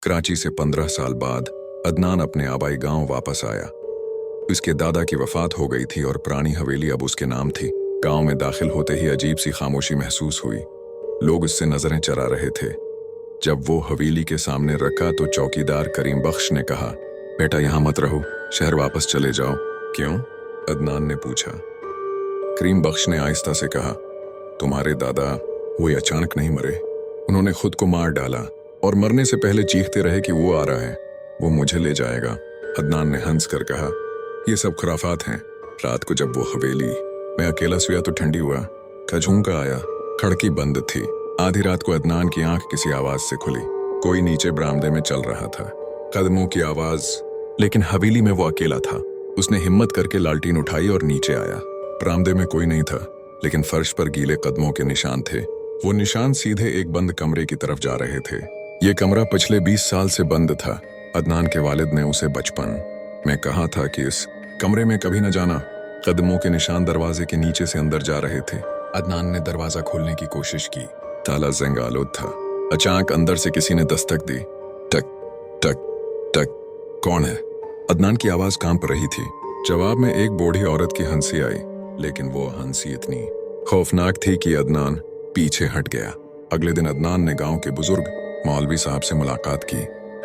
कराची से 15 साल बाद अदनान अपने आबाई गांव वापस आया। उसके दादा की वफात हो गई थी और पुरानी हवेली अब उसके नाम थी। गांव में दाखिल होते ही अजीब सी खामोशी महसूस हुई। लोग उससे नजरें चरा रहे थे। जब वो हवेली के सामने रखा तो चौकीदार करीम बख्श ने कहा, बेटा यहाँ मत रहो, शहर वापस चले जाओ। क्यों? अदनान ने पूछा। करीम बख्श ने आहिस्ता से कहा, तुम्हारे दादा वो अचानक नहीं मरे, उन्होंने खुद को मार डाला और मरने से पहले चीखते रहे कि वो आ रहा है, वो मुझे ले जाएगा। अदनान ने हंस कर कहा, ये सब खुराफात हैं। रात को जब वो हवेली मैं अकेला सोया तो ठंडी हुआ, झोंका आया, खिड़की बंद थी। आधी रात को अदनान की आंख किसी आवाज से खुली। कोई नीचे बरामदे में चल रहा था, कदमों की आवाज, लेकिन हवेली में वो अकेला था। उसने हिम्मत करके लालटीन उठाई और नीचे आया। बरामदे में कोई नहीं था, लेकिन फर्श पर गीले कदमों के निशान थे। वो निशान सीधे एक बंद कमरे की तरफ जा रहे थे। ये कमरा पिछले 20 साल से बंद था। अदनान के वालिद ने उसे बचपन में कहा था कि इस कमरे में कभी न जाना। कदमों के निशान दरवाजे के नीचे से अंदर जा रहे थे। अदनान ने दरवाजा खोलने की कोशिश की। ताला ज़ंग आलूद था। अचानक अंदर से किसी ने दस्तक दी। टक टक टक। कौन है? अदनान की आवाज कांप रही थी। जवाब में एक बूढ़ी औरत की हंसी आई, लेकिन वो हंसी इतनी खौफनाक थी कि अदनान पीछे हट गया। अगले दिन अदनान ने गांव के बुजुर्ग मौलवी साहब से मुलाकात की।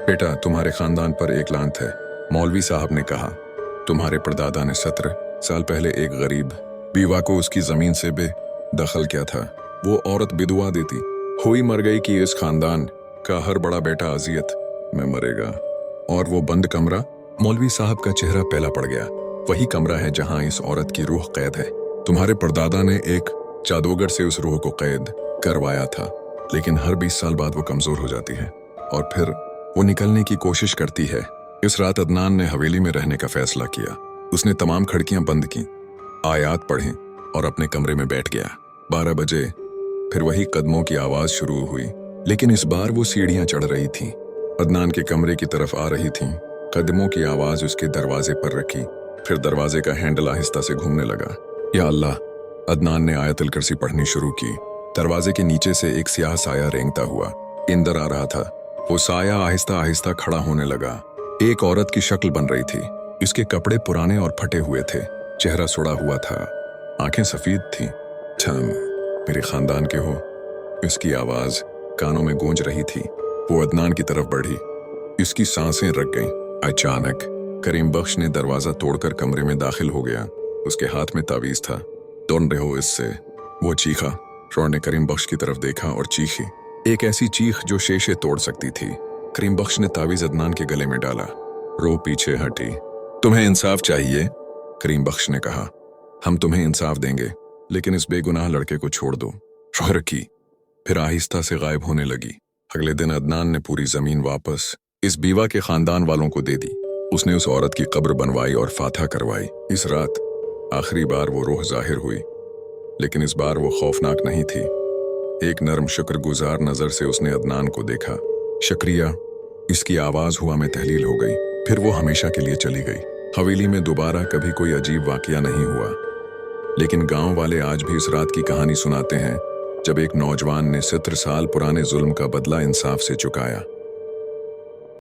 बेटा, तुम्हारे खानदान पर एक लानत है, मौलवी साहब ने कहा। तुम्हारे परदादा ने 17 साल पहले एक गरीब बीवा को उसकी जमीन से बेदखल किया था। वो औरत बिदुआ देती हुई मर गई कि इस खानदान का हर बड़ा बेटा अजियत में मरेगा। और वो बंद कमरा, मौलवी साहब का चेहरा पहला पड़ गया। वही कमरा है जहां इस औरत की रूह कैद है। तुम्हारे परदादा ने एक जादूगर से उस रूह को कैद करवाया था, लेकिन हर 20 साल बाद वो कमजोर हो जाती है और फिर वो निकलने की कोशिश करती है। इस रात अदनान ने हवेली में रहने का फैसला किया। उसने तमाम खिड़कियां बंद की, आयात पढ़ी और अपने कमरे में बैठ गया। 12 बजे फिर वही कदमों की आवाज शुरू हुई, लेकिन इस बार वो सीढ़ियां चढ़ रही थी, अदनान के कमरे की तरफ आ रही थी। कदमों की आवाज उसके दरवाजे पर रखी। फिर दरवाजे का हैंडल आहिस्ता से घूमने लगा। या अल्लाह! अदनान ने आयतुल कुर्सी पढ़नी शुरू की। दरवाजे के नीचे से एक स्याह साया रेंगता हुआ अंदर आ रहा था। वो साया आहिस्ता आहिस्ता खड़ा होने लगा। एक औरत की शक्ल बन रही थी। इसके कपड़े पुराने और फटे हुए थे, चेहरा सुड़ा हुआ था, आंखें सफेद थी। तुम मेरे खानदान के हो? इसकी आवाज कानों में गूंज रही थी। वो अदनान की तरफ बढ़ी। इसकी सांसें रुक गईं। अचानक करीम बख्श ने दरवाजा तोड़कर कमरे में दाखिल हो गया। उसके हाथ में तावीज था। दौड़ रहे हो इससे? वो चीखा। रॉन ने करीम बख्श की तरफ देखा और चीखी, एक ऐसी चीख जो शीशे तोड़ सकती थी। करीम बख्श ने तावीज अदनान के गले में डाला। रो पीछे हटी। तुम्हें इंसाफ चाहिए? करीम बख्श ने कहा। हम तुम्हें इंसाफ देंगे, लेकिन इस बेगुनाह लड़के को छोड़ दो। रो रखी, फिर आहिस्ता से गायब होने लगी। अगले दिन अदनान ने पूरी जमीन वापस इस बीवा के खानदान वालों को दे दी। उसने उस औरत की कब्र बनवाई और फाथा करवाई। इस रात आखिरी बार वो रूह जाहिर हुई, लेकिन इस बार वो खौफनाक नहीं थी। एक नरम शुक्रगुजार नजर से उसने अदनान को देखा। शुक्रिया, इसकी आवाज हुआ में तहलील हो गई। फिर वो हमेशा के लिए चली गई। हवेली में दोबारा कभी कोई अजीब वाकया नहीं हुआ, लेकिन गांव वाले आज भी इस रात की कहानी सुनाते हैं जब एक नौजवान ने 17 साल पुराने जुल्म का बदला इंसाफ से चुकाया।